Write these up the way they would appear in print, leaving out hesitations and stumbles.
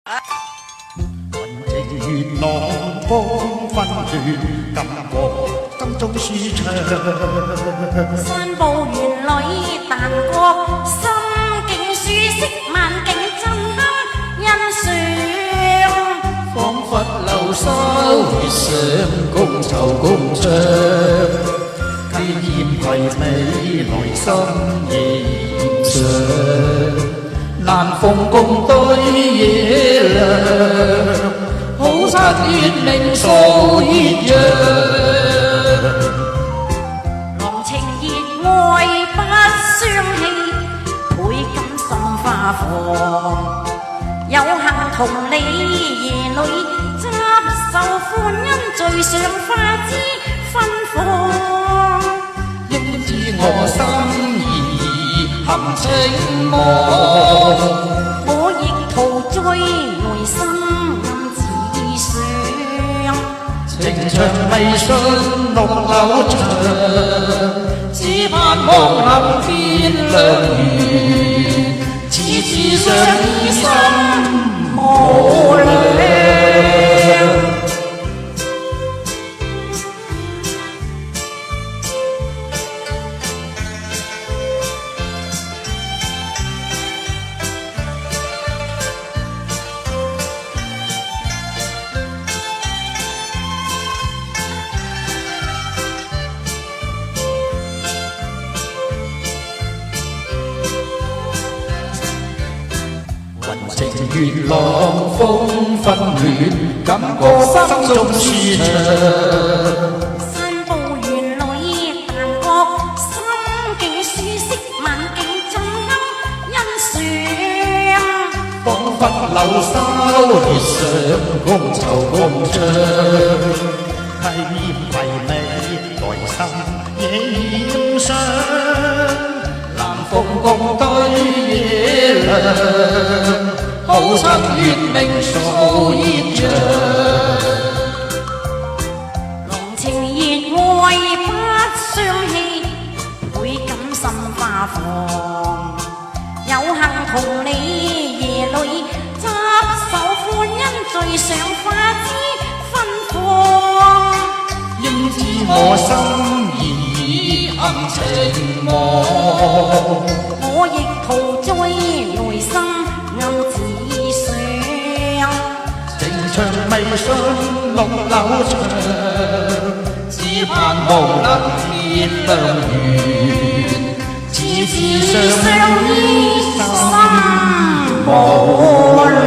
雲情元朗風紛亂，感覺心中舒暢。散步園裏但覺心境舒適，萬景震撼欣賞。彷彿流收月上共籌共唱，體驗唯美來心映上。難逢共對夜涼，好擦月明掃熱陽。郎情熱愛不相棄，倍感心花放。有幸同你夜裏執手歡欣，最上花枝芬芳。應知我心意含情望，我亦陶醉內心暗自想。情長迷信濃流長，只盼望能天亮圓，此次相依心無量。雲情元朗風紛亂，感覺心中舒暢。散步園裏但覺心境舒適，萬景震撼欣賞。彷彿流收月上共籌共唱，體驗唯美來心映上。難逢共對夜涼，好趁月明掃熱陽。郎情熱愛不相棄，倍感心花放。有幸同你夜裏執手歡欣，最上花枝芬芳。應知我心意含情望，我亦陶醉內心暗自想。情長迷信濃流長，只盼望能天亮圓，此次相依心無量。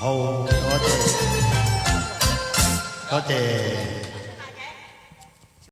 好，多謝。